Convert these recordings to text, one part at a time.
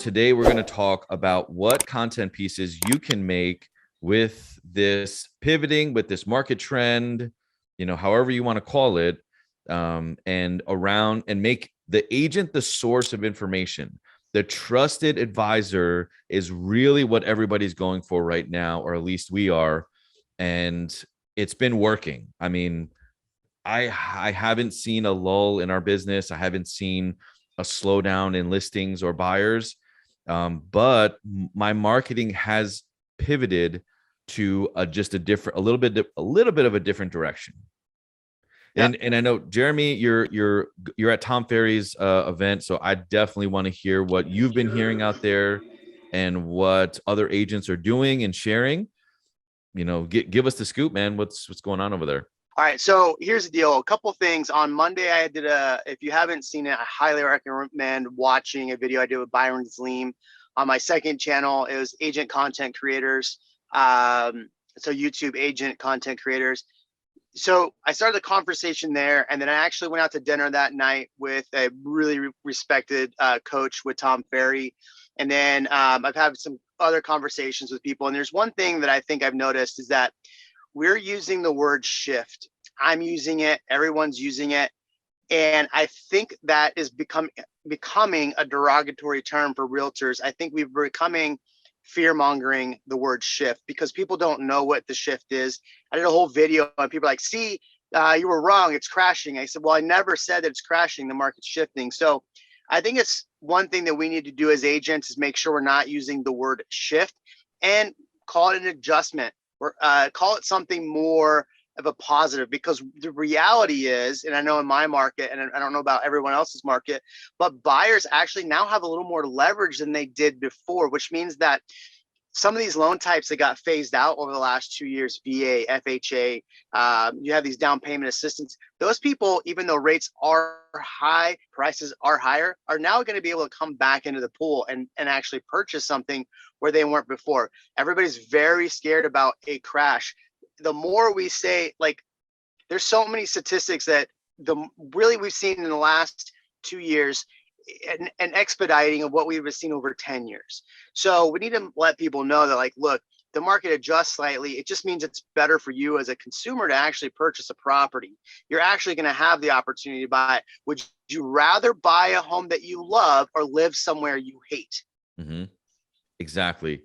today we're going to talk about what content pieces you can make with this pivoting, with this market trend, however you want to call it, and make the agent the source of information. The trusted advisor is really what everybody's going for right now, or at least we are. And it's been working. I mean, I haven't seen a lull in our business. I haven't seen a slowdown in listings or buyers. But my marketing has pivoted to a little bit of a different direction. Yeah. And I know, Jeremy, you're at Tom Ferry's event, so I definitely want to hear what you've been hearing out there and what other agents are doing and sharing. Give us the scoop, man. What's going on over there? All right, so here's the deal. A couple things. On Monday, I did if you haven't seen it, I highly recommend watching a video I did with Byron Zleem. On my second channel, it was agent content creators. So YouTube agent content creators. So I started the conversation there, and then I actually went out to dinner that night with a really respected coach with Tom Ferry. And then I've had some other conversations with people. And there's one thing that I think I've noticed is that we're using the word shift. I'm using it. Everyone's using it. And I think that is becoming a derogatory term for realtors. I think we're becoming fear-mongering the word shift because people don't know what the shift is. I did a whole video and people are like, see, you were wrong. It's crashing. I said, well, I never said that it's crashing. The market's shifting. So I think it's one thing that we need to do as agents is make sure we're not using the word shift and call it an adjustment. Or call it something more of a positive, because the reality is, and I know in my market, and I don't know about everyone else's market, but buyers actually now have a little more leverage than they did before, which means that some of these loan types that got phased out over the last 2 years, VA, FHA, you have these down payment assistance. Those people, even though rates are high, prices are higher, are now going to be able to come back into the pool and actually purchase something where they weren't before. Everybody's very scared about a crash. The more we say, like, there's so many statistics that we've seen in the last 2 years, an expediting of what we've seen over 10 years. So we need to let people know that, like, look, the market adjusts slightly. It just means it's better for you as a consumer to actually purchase a property. You're actually going to have the opportunity to buy it. Would you rather buy a home that you love or live somewhere you hate? Mm-hmm. Exactly.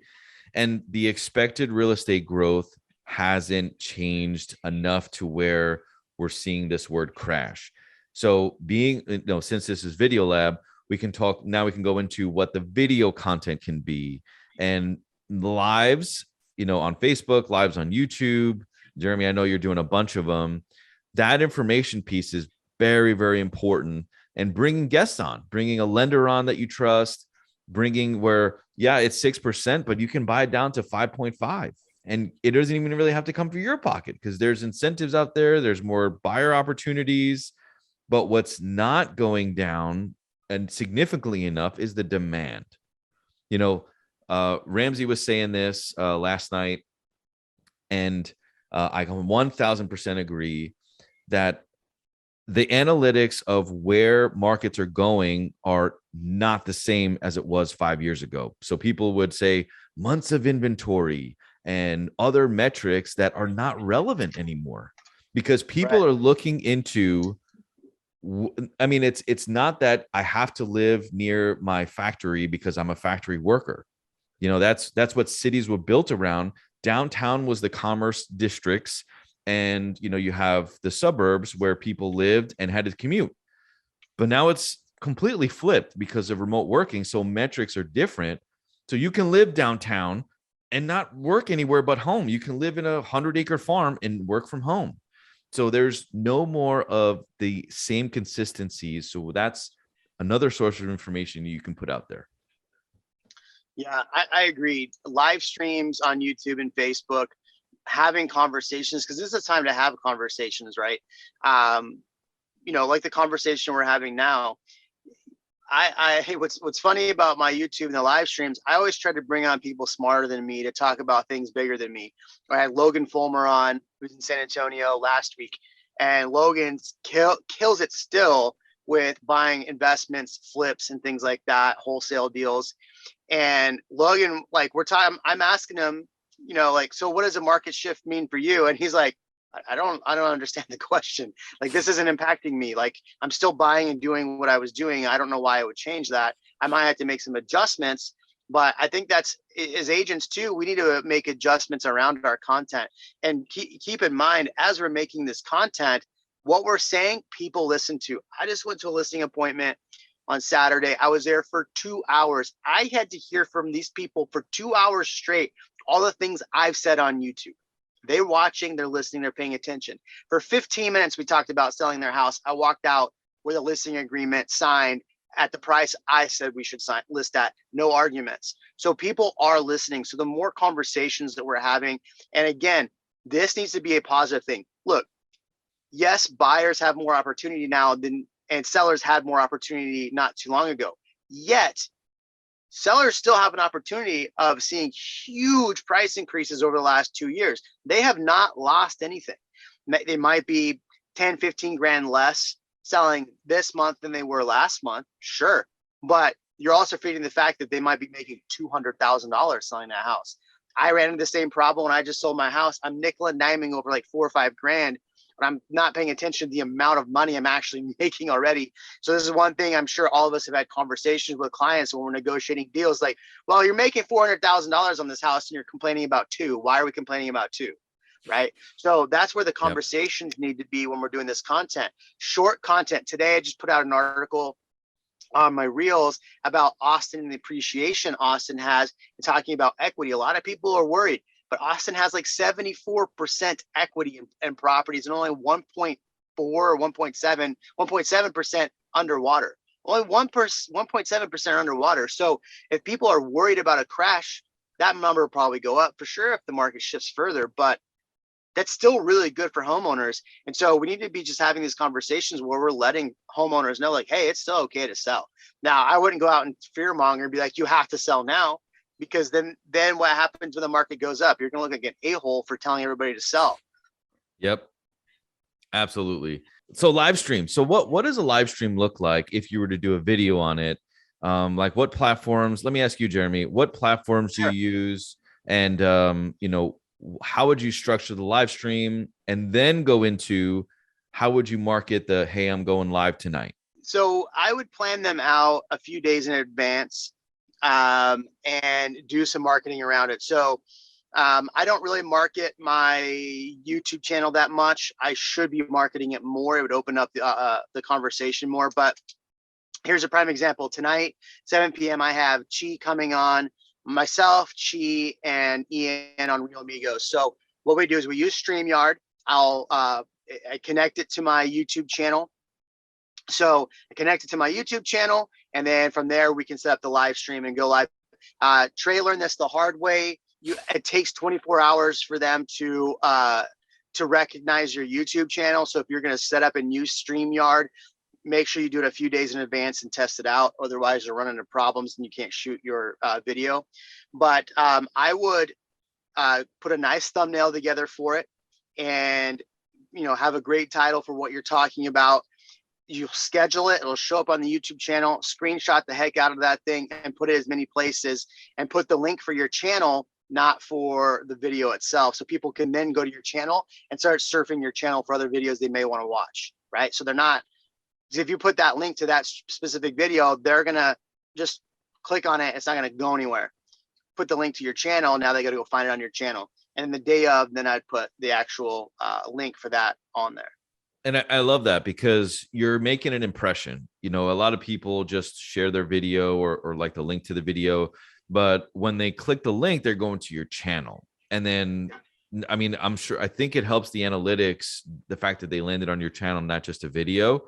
And the expected real estate growth hasn't changed enough to where we're seeing this word crash. So since this is Video Lab, we can go into what the video content can be, and lives, on Facebook, lives on YouTube. Jeremy, I know you're doing a bunch of them. That information piece is very, very important. And bringing guests on, bringing a lender on that you trust, bringing where, it's 6%, but you can buy it down to 5.5. And it doesn't even really have to come from your pocket because there's incentives out there. There's more buyer opportunities. But what's not going down and significantly enough is the demand. Ramsey was saying this last night, and I 1000% agree that the analytics of where markets are going are not the same as it was 5 years ago. So people would say months of inventory and other metrics that are not relevant anymore because people are looking into, I mean, it's not that I have to live near my factory because I'm a factory worker. That's what cities were built around. Downtown was the commerce districts. And, you have the suburbs where people lived and had to commute. But now it's completely flipped because of remote working. So metrics are different. So you can live downtown and not work anywhere but home. You can live in a 100-acre farm and work from home. So there's no more of the same consistencies. So that's another source of information you can put out there. Yeah, I agree. Live streams on YouTube and Facebook, having conversations, because this is a time to have conversations, right? Like the conversation we're having now. What's funny about my YouTube and the live streams, I always try to bring on people smarter than me to talk about things bigger than me. I had Logan Fulmer on, who's in San Antonio last week, and Logan kills it still with buying investments, flips, and things like that, wholesale deals. And Logan, like I'm asking him, like, so what does a market shift mean for you? And he's like, I don't understand the question. Like, this isn't impacting me. Like, I'm still buying and doing what I was doing. I don't know why I would change that. I might have to make some adjustments, but I think that's, as agents too, we need to make adjustments around our content. And keep in mind, as we're making this content, what we're saying, people listen to. I just went to a listing appointment on Saturday. I was there for 2 hours. I had to hear from these people for 2 hours straight, all the things I've said on YouTube. They're watching, they're listening, they're paying attention. For 15 minutes, we talked about selling their house. I walked out with a listing agreement signed at the price I said we should list at, no arguments. So people are listening. So the more conversations that we're having, and again, this needs to be a positive thing. Look, yes, buyers have more opportunity now and sellers had more opportunity not too long ago. Yet, sellers still have an opportunity of seeing huge price increases over the last 2 years. They have not lost anything. They might be 10, 15 grand less selling this month than they were last month, sure. But you're also feeding the fact that they might be making $200,000 selling that house. I ran into the same problem when I just sold my house. I'm nickel and diming over like 4 or 5 grand, but I'm not paying attention to the amount of money I'm actually making already. So this is one thing I'm sure all of us have had conversations with clients when we're negotiating deals. Like, well, you're making $400,000 on this house and you're complaining about 2. Why are we complaining about 2? Right? So that's where the conversations need to be when we're doing this content. Short content. Today, I just put out an article on my reels about Austin and the appreciation Austin has, and talking about equity. A lot of people are worried, but Austin has like 74% equity in properties and only 1.4 or 1.7% underwater. Only 1.7% underwater. So if people are worried about a crash, that number will probably go up for sure if the market shifts further. But that's still really good for homeowners. And so we need to be just having these conversations where we're letting homeowners know, like, hey, it's still okay to sell. Now, I wouldn't go out and fearmonger and be like, you have to sell now, because then what happens when the market goes up? You're going to look like an a-hole for telling everybody to sell. Yep. Absolutely. So live stream. So what does a live stream look like if you were to do a video on it? Like what platforms? Let me ask you, Jeremy, what platforms do you use? And, how would you structure the live stream, and then go into how would you market the, hey, I'm going live tonight? So I would plan them out a few days in advance and do some marketing around it. So I don't really market my YouTube channel that much. I should be marketing it more. It would open up the conversation more. But here's a prime example. Tonight, 7 p.m., I have Chi coming on. Myself, Chi, and Ian on Real Amigos. So what we do is we use StreamYard. I connect it to my YouTube channel. So I connect it to my YouTube channel, and then from there we can set up the live stream and go live. Trey learned this the hard way. It takes 24 hours for them to recognize your YouTube channel. So if you're going to set up and use StreamYard, make sure you do it a few days in advance and test it out. Otherwise, you'll run into problems and you can't shoot your video. But I would put a nice thumbnail together for it, and have a great title for what you're talking about. You schedule it, it'll show up on the YouTube channel, screenshot the heck out of that thing and put it as many places, and put the link for your channel, not for the video itself. So people can then go to your channel and start surfing your channel for other videos they may want to watch, right? So they're not, if you put that link to that specific video, they're going to just click on it. It's not going to go anywhere. Put the link to your channel. Now they got to go find it on your channel. And the day of, then I'd put the actual link for that on there. And I love that, because you're making an impression. A lot of people just share their video or like the link to the video, but when they click the link, they're going to your channel. And then, I mean, I think it helps the analytics, the fact that they landed on your channel, not just a video.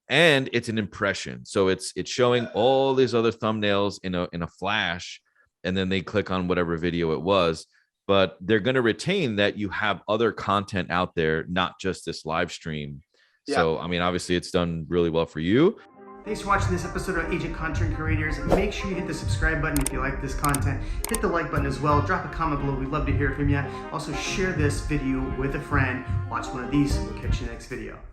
And it's an impression. So it's showing all these other thumbnails in a flash, and then they click on whatever video it was. But they're going to retain that you have other content out there, not just this live stream. Yeah. So, I mean, obviously it's done really well for you. Thanks for watching this episode of Agent Content Creators. Make sure you hit the subscribe button if you like this content. Hit the like button as well. Drop a comment below. We'd love to hear from you. Also, share this video with a friend. Watch one of these. We'll catch you in the next video.